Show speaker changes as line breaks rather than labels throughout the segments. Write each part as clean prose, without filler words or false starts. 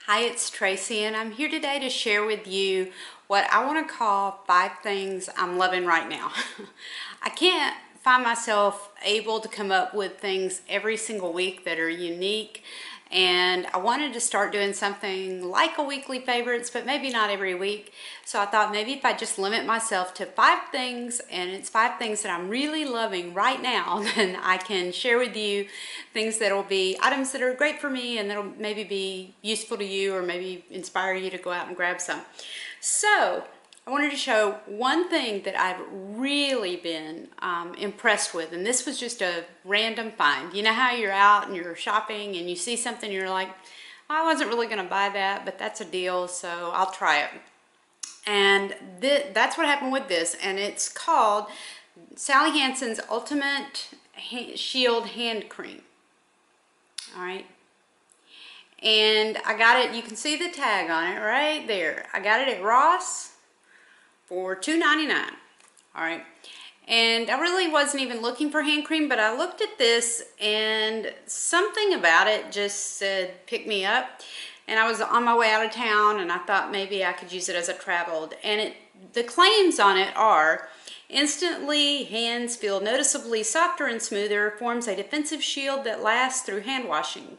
Hi, it's Tracy, and I'm here today to share with you what I want to call 5 things I'm loving right now. I can't find myself able to come up with things every single week that are unique, and I wanted to start doing something like a weekly favorites, but maybe not every week. So I thought maybe if I just limit myself to 5 things, and it's 5 things that I'm really loving right now, then I can share with you things that'll be items that are great for me and that'll maybe be useful to you or maybe inspire you to go out and grab some. So I wanted to show one thing that I've really been impressed with, and this was just a random find. You know how you're out and you're shopping and you see something and you're like, I wasn't really going to buy that, but that's a deal, so I'll try it. And that's what happened with this, and it's called Sally Hansen's Ultimate Shield Hand Cream. All right. And I got it, you can see the tag on it right there. I got it at Ross for $2.99. All right. And I really wasn't even looking for hand cream, but I looked at this and something about it just said pick me up. And I was on my way out of town and I thought maybe I could use it as I traveled. And the claims on it are instantly hands feel noticeably softer and smoother, forms a defensive shield that lasts through hand washing.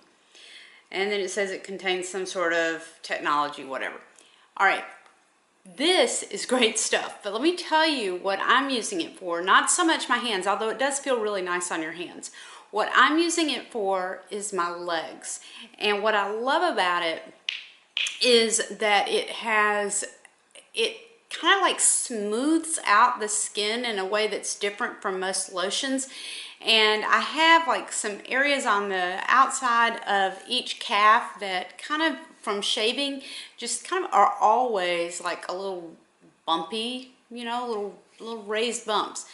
And then it says it contains some sort of technology, whatever. All right. This is great stuff, but let me tell you what I'm using it for. Not so much my hands, although it does feel really nice on your hands. What I'm using it for is my legs. And what I love about it is that it kind of like smooths out the skin in a way that's different from most lotions. And I have like some areas on the outside of each calf that kind of from shaving just kind of are always like a little bumpy, you know, little raised bumps.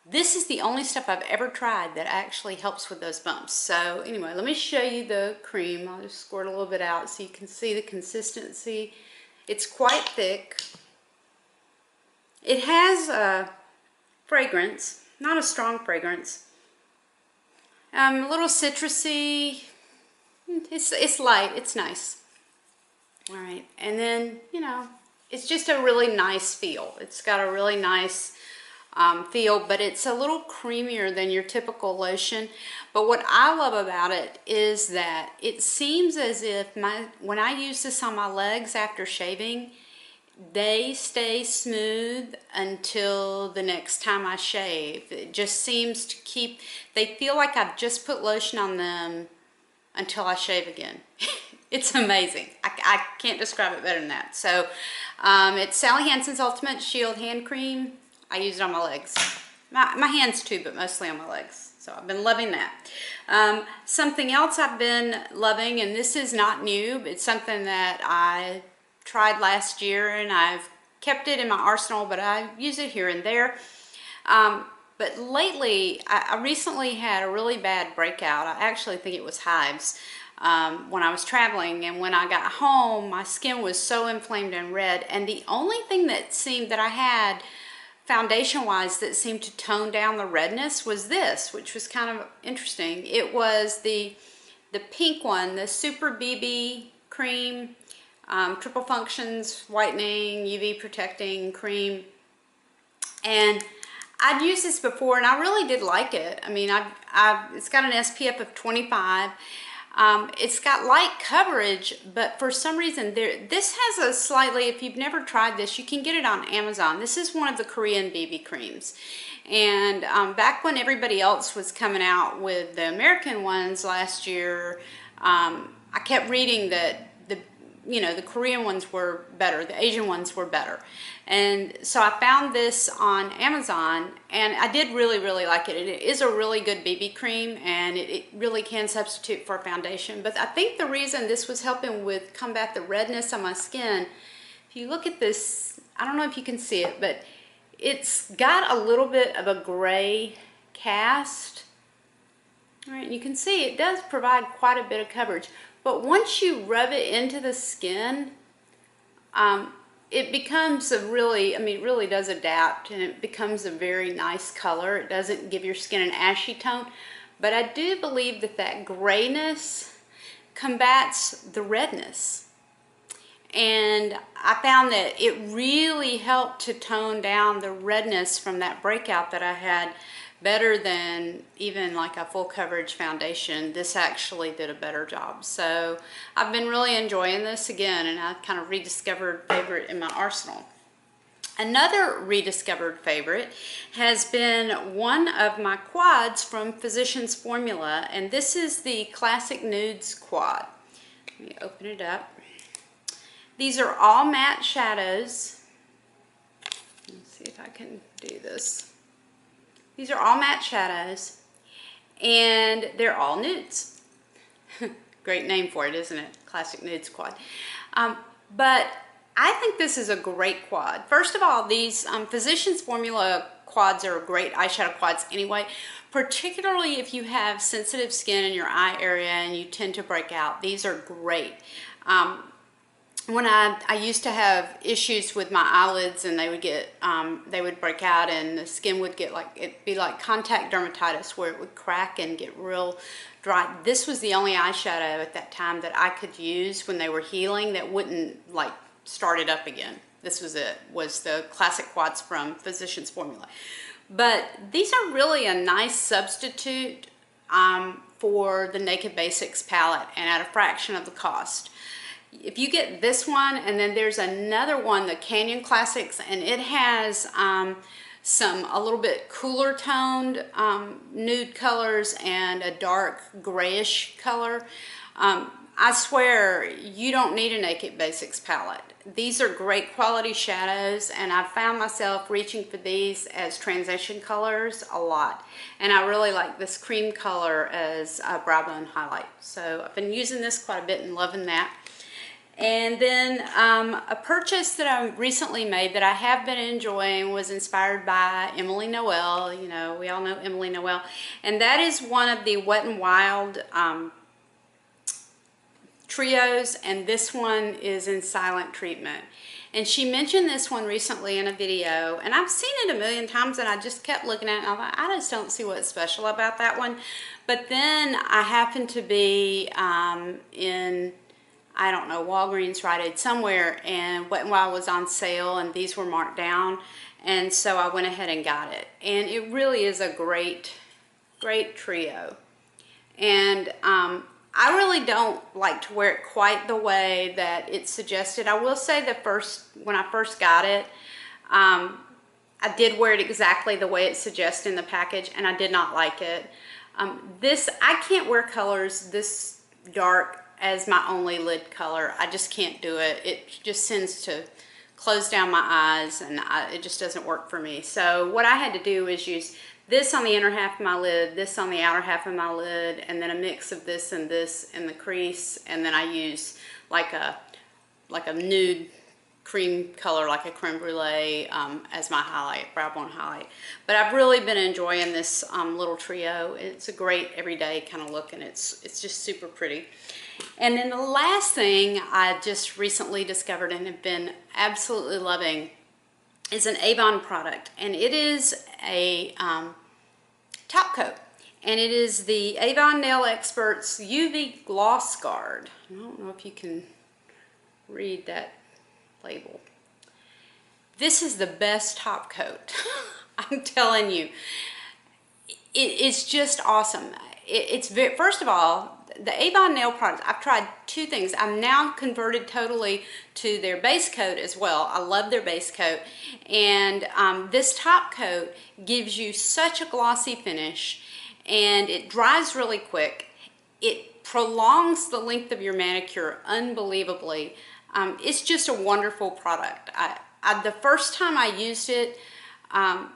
This is the only stuff I've ever tried that actually helps with those bumps. So anyway, let me show you the cream. I'll just squirt a little bit out so you can see the consistency. It's quite thick. It has a fragrance, not a strong fragrance. A little citrusy. It's light. It's nice. All right, and then you know, it's just a really nice feel. It's got a really nice feel, but it's a little creamier than your typical lotion. But what I love about it is that it seems as if when I use this on my legs after shaving, they stay smooth until the next time I shave. It just seems to keep, they feel like I've just put lotion on them until I shave again. It's amazing. I can't describe it better than that. So it's Sally Hansen's Ultimate Shield Hand Cream. I use it on my legs. My hands too, but mostly on my legs. So I've been loving that. Something else I've been loving, and this is not new, but it's something that I tried last year and I've kept it in my arsenal, but I use it here and there. But lately, I recently had a really bad breakout. I actually think it was hives when I was traveling, and when I got home, my skin was so inflamed and red, and the only thing that I had foundation-wise that seemed to tone down the redness was this, which was kind of interesting. It was the pink one, the Super BB cream, triple functions whitening UV protecting cream. And I'd used this before and I really did like it. I mean, it's got an SPF of 25. It's got light coverage, but for some reason this has a slightly, if you've never tried this, you can get it on Amazon. This is one of the Korean BB creams. And back when everybody else was coming out with the American ones last year, I kept reading that the Korean ones were better, the Asian ones were better. And so I found this on Amazon and I did really, really like it. It is a really good BB cream and it really can substitute for foundation. But I think the reason this was helping with combat the redness on my skin, if you look at this, I don't know if you can see it, but it's got a little bit of a gray cast. All right, you can see it does provide quite a bit of coverage. But once you rub it into the skin, it becomes a really, it really does adapt and it becomes a very nice color. It doesn't give your skin an ashy tone, but I do believe that grayness combats the redness. and I found that it really helped to tone down the redness from that breakout that I had better than even like a full coverage foundation. This actually did a better job. So I've been really enjoying this again, and I kind of rediscovered favorite in my arsenal. Another rediscovered favorite has been one of my quads from Physicians Formula, and this is the Classic Nudes quad. Let me open it up. These are all matte shadows. Let's see if I can do this. These are all matte shadows, and they're all nudes. Great name for it, isn't it? Classic Nudes quad. But I think this is a great quad. First of all, these Physicians Formula quads are great eyeshadow quads anyway, particularly if you have sensitive skin in your eye area and you tend to break out. These are great. When I used to have issues with my eyelids, and they would break out, and the skin would get like, it'd be like contact dermatitis where it would crack and get real dry. This was the only eyeshadow at that time that I could use when they were healing that wouldn't like start it up again. This was it, was the Classic Quads from Physicians Formula. But these are really a nice substitute for the Naked Basics palette, and at a fraction of the cost. If you get this one, and then there's another one, the Canyon Classics, and it has a little bit cooler toned nude colors and a dark grayish color. I swear you don't need a Naked Basics palette. These are great quality shadows, and I've found myself reaching for these as transition colors a lot. And I really like this cream color as a brow bone highlight. So I've been using this quite a bit and loving that. And then a purchase that I recently made that I have been enjoying was inspired by Emily Noel. You know, we all know Emily Noel. And that is one of the Wet n Wild trios, and this one is in Silent Treatment. And she mentioned this one recently in a video, and I've seen it a million times, and I just kept looking at it, and I thought, I just don't see what's special about that one. But then I happened to be in, I don't know, Walgreens, Rite Aid, somewhere, and Wet n Wild was on sale, and these were marked down, and so I went ahead and got it. And it really is a great trio. And I really don't like to wear it quite the way that it's suggested. I will say when I first got it, I did wear it exactly the way it's suggested in the package, and I did not like it. I can't wear colors this dark as my only lid color. I just can't do it. It just tends to close down my eyes, and it just doesn't work for me. So what I had to do is use this on the inner half of my lid, this on the outer half of my lid, and then a mix of this and this in the crease, and then I use like a nude cream color, like a creme brulee, as my highlight, brow bone highlight. But I've really been enjoying this little trio. It's a great everyday kind of look, and it's just super pretty. And then the last thing I just recently discovered and have been absolutely loving is an Avon product, and it is a top coat, and it is the Avon Nail Experts UV Gloss Guard. I don't know if you can read that label. This is the best top coat. I'm telling you, it's just awesome. First of all, the Avon nail products, I've tried two things. I'm now converted totally to their base coat as well. I love their base coat. And this top coat gives you such a glossy finish, and it dries really quick. It prolongs the length of your manicure unbelievably. It's just a wonderful product. The first time I used it, my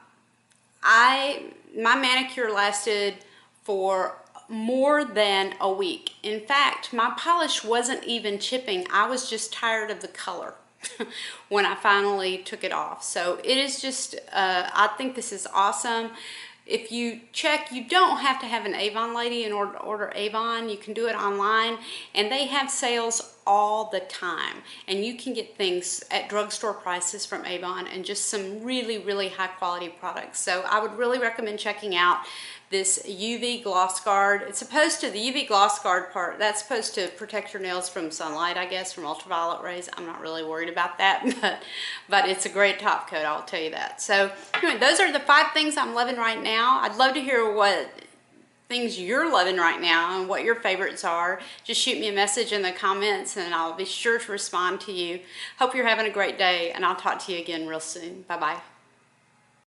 manicure lasted for more than a week. In fact, my polish wasn't even chipping. I was just tired of the color when I finally took it off. So it is just, I think this is awesome. If you check, you don't have to have an Avon lady in order to order Avon. You can do it online, and they have sales all the time. And you can get things at drugstore prices from Avon, and just some really, really high quality products. So I would really recommend checking out this UV gloss guard. It's supposed to, the UV gloss guard part, that's supposed to protect your nails from sunlight, I guess, from ultraviolet rays. I'm not really worried about that, but it's a great top coat, I'll tell you that. So anyway, those are the 5 things I'm loving right now. I'd love to hear what things you're loving right now and what your favorites are. Just shoot me a message in the comments and I'll be sure to respond to you. Hope you're having a great day, and I'll talk to you again real soon. Bye-bye.